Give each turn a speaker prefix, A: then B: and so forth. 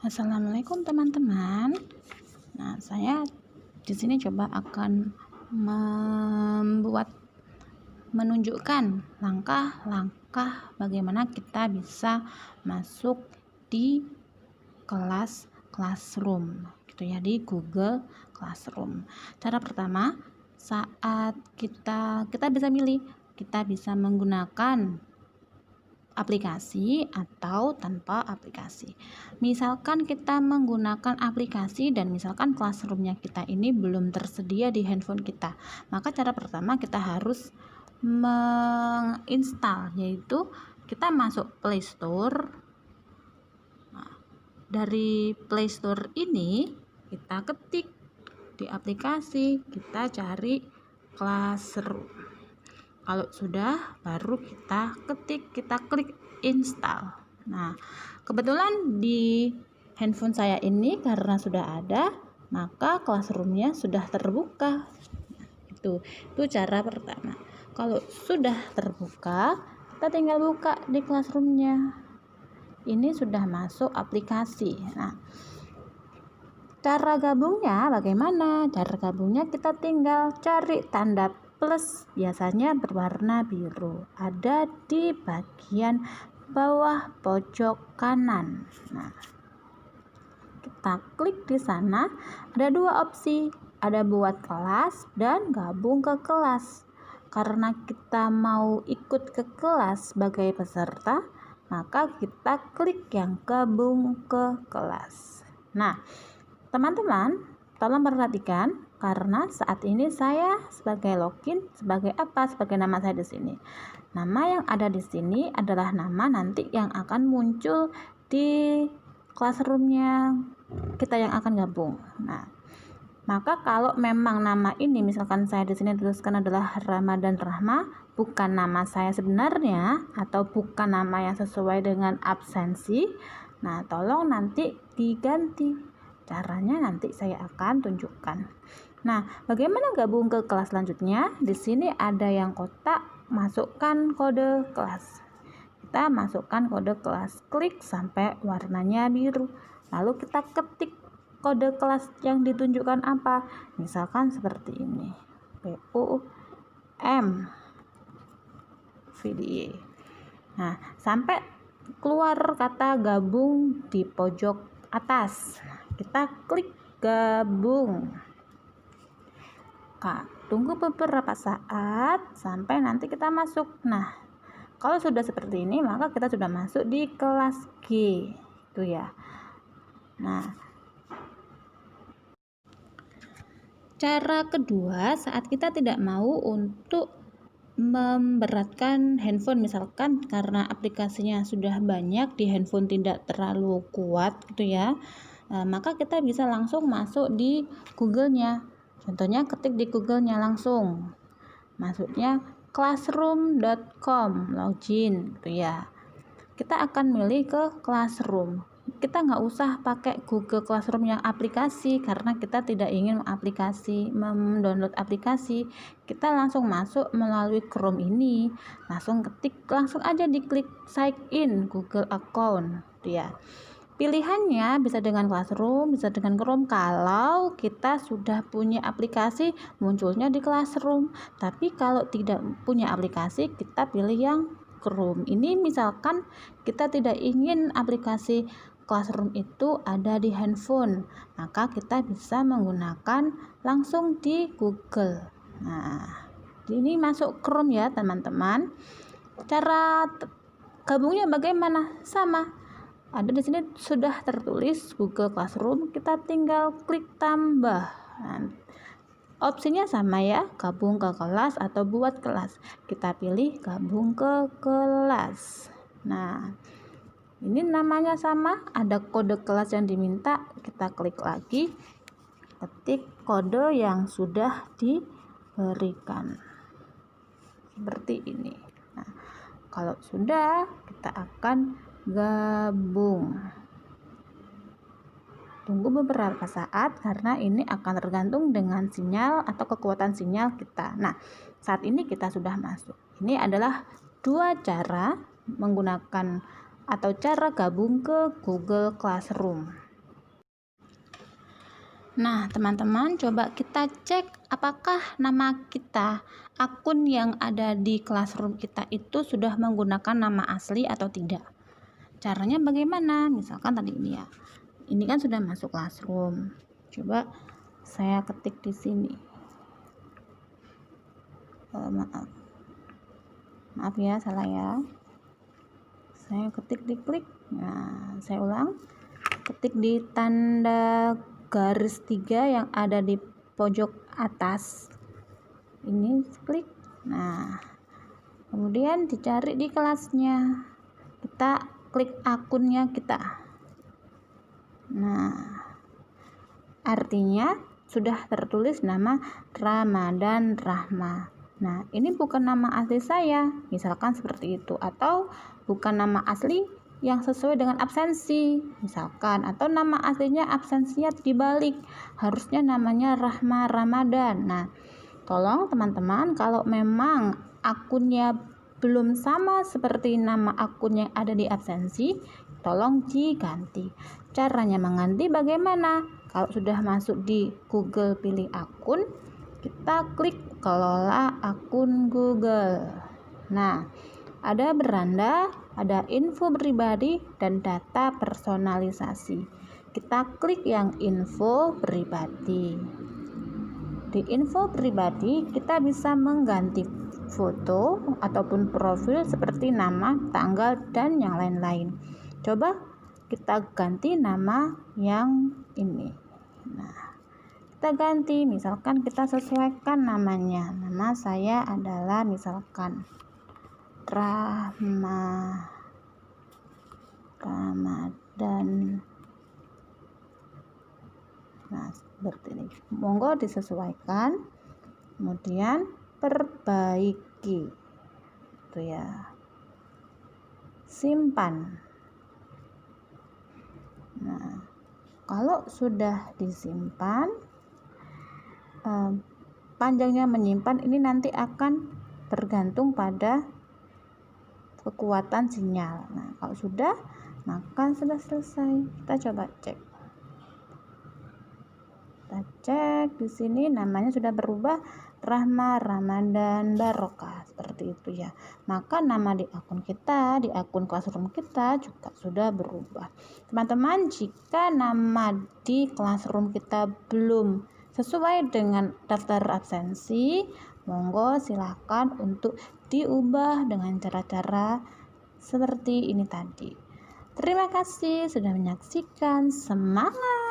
A: Assalamualaikum teman-teman. Nah, saya di sini coba akan menunjukkan langkah-langkah bagaimana kita bisa masuk di Classroom gitu ya, di Google Classroom. Cara pertama, saat kita bisa milih, kita bisa menggunakan aplikasi atau tanpa aplikasi. Misalkan kita menggunakan aplikasi dan misalkan Classroom-nya kita ini belum tersedia di handphone kita, maka cara pertama kita harus menginstal, yaitu kita masuk Play Store. Nah, dari Play Store ini kita ketik di aplikasi, kita cari Classroom. Kalau sudah, baru kita klik install. Nah, kebetulan di handphone saya ini karena sudah ada, maka Classroom-nya sudah terbuka. Itu cara pertama. Kalau sudah terbuka, kita tinggal buka di Classroom-nya. Ini sudah masuk aplikasi. Nah, cara gabungnya bagaimana? Cara gabungnya kita tinggal cari tanda plus, biasanya berwarna biru, ada di bagian bawah pojok kanan. Nah, kita klik di sana, ada dua opsi, ada buat kelas dan gabung ke kelas. Karena kita mau ikut ke kelas sebagai peserta, maka kita klik yang gabung ke kelas. Nah, teman-teman, tolong perhatikan karena saat ini saya sebagai login sebagai apa? Sebagai nama saya di sini. Nama yang ada di sini adalah nama nanti yang akan muncul di Classroom-nya kita yang akan gabung. Nah, maka kalau memang nama ini misalkan saya di sini tuliskan adalah Ramadan Rahma, bukan nama saya sebenarnya atau bukan nama yang sesuai dengan absensi, nah tolong nanti diganti. Caranya nanti saya akan tunjukkan. Nah, bagaimana gabung ke kelas selanjutnya? Di sini ada yang kotak, masukkan kode kelas. Kita masukkan kode kelas, klik sampai warnanya biru. Lalu kita ketik kode kelas yang ditunjukkan apa? Misalkan seperti ini. PUM VDE. Nah, sampai keluar kata gabung di pojok atas. Kita klik gabung. Tunggu beberapa saat sampai nanti kita masuk. Nah, kalau sudah seperti ini maka kita sudah masuk di kelas G itu ya. Nah, cara kedua, saat kita tidak mau untuk memberatkan handphone, misalkan karena aplikasinya sudah banyak di handphone tidak terlalu kuat gitu ya, maka kita bisa langsung masuk di Google-nya. Contohnya ketik di Google-nya langsung, masuknya classroom.com, login gitu ya. Kita akan milih ke Classroom. Kita nggak usah pakai Google Classroom yang aplikasi karena kita tidak ingin mendownload aplikasi. Kita langsung masuk melalui Chrome ini, langsung aja diklik sign in Google account gitu ya. Pilihannya bisa dengan Classroom, bisa dengan Chrome. Kalau kita sudah punya aplikasi, munculnya di Classroom. Tapi kalau tidak punya aplikasi, kita pilih yang Chrome. Ini misalkan kita tidak ingin aplikasi Classroom itu ada di handphone, maka kita bisa menggunakan langsung di Google. Nah, ini masuk Chrome ya teman-teman. Cara gabungnya bagaimana? Sama. Ada di sini sudah tertulis Google Classroom, kita tinggal klik tambah. Nah, opsinya sama ya, gabung ke kelas atau buat kelas. Kita pilih gabung ke kelas. Nah, ini namanya sama, ada kode kelas yang diminta, kita klik lagi, ketik kode yang sudah diberikan. Seperti ini. Nah, kalau sudah, kita akan gabung. Tunggu beberapa saat karena ini akan tergantung dengan sinyal atau kekuatan sinyal kita. Nah, saat ini kita sudah masuk. Ini adalah dua cara menggunakan atau cara gabung ke Google Classroom. Nah, teman-teman, coba kita cek apakah nama kita, akun yang ada di Classroom kita itu sudah menggunakan nama asli atau tidak. Caranya bagaimana? Misalkan tadi ini ya. Ini kan sudah masuk Classroom. Coba saya ketik di sini. Maaf ya, salah ya. Saya ketik di klik. Nah, saya ulang. Ketik di tanda garis 3 yang ada di pojok atas. Ini klik. Nah, kemudian dicari di kelasnya. Kita klik akunnya kita. Nah, artinya sudah tertulis nama Ramadan Rahma. Nah, ini bukan nama asli saya, misalkan seperti itu, atau bukan nama asli yang sesuai dengan absensi, misalkan, atau nama aslinya absensinya dibalik, harusnya namanya Rahma Ramadan. Nah, tolong teman-teman, kalau memang akunnya belum sama seperti nama akun yang ada di absensi, tolong diganti. Caranya mengganti bagaimana? Kalau sudah masuk di Google pilih akun, kita klik kelola akun Google. Nah, ada beranda, ada info pribadi, dan data personalisasi. Kita klik yang info pribadi. Di info pribadi, kita bisa mengganti foto ataupun profil seperti nama, tanggal, dan yang lain-lain. Coba kita ganti nama yang ini. Nah, kita ganti, misalkan kita sesuaikan namanya. Nama saya adalah misalkan Ramadan. Nah, seperti ini. Monggo disesuaikan. Kemudian perbaiki. Itu ya. Simpan. Nah, kalau sudah disimpan, panjangnya menyimpan ini nanti akan tergantung pada kekuatan sinyal. Nah, kalau sudah, maka sudah selesai. Kita coba cek. Kita cek di sini namanya sudah berubah, Rahma Ramadan Barokah, seperti itu ya. Maka nama di akun kita, di akun Classroom kita juga sudah berubah. Teman-teman, jika nama di Classroom kita belum sesuai dengan daftar absensi, monggo silakan untuk diubah dengan cara-cara seperti ini tadi. Terima kasih sudah menyaksikan. Semangat!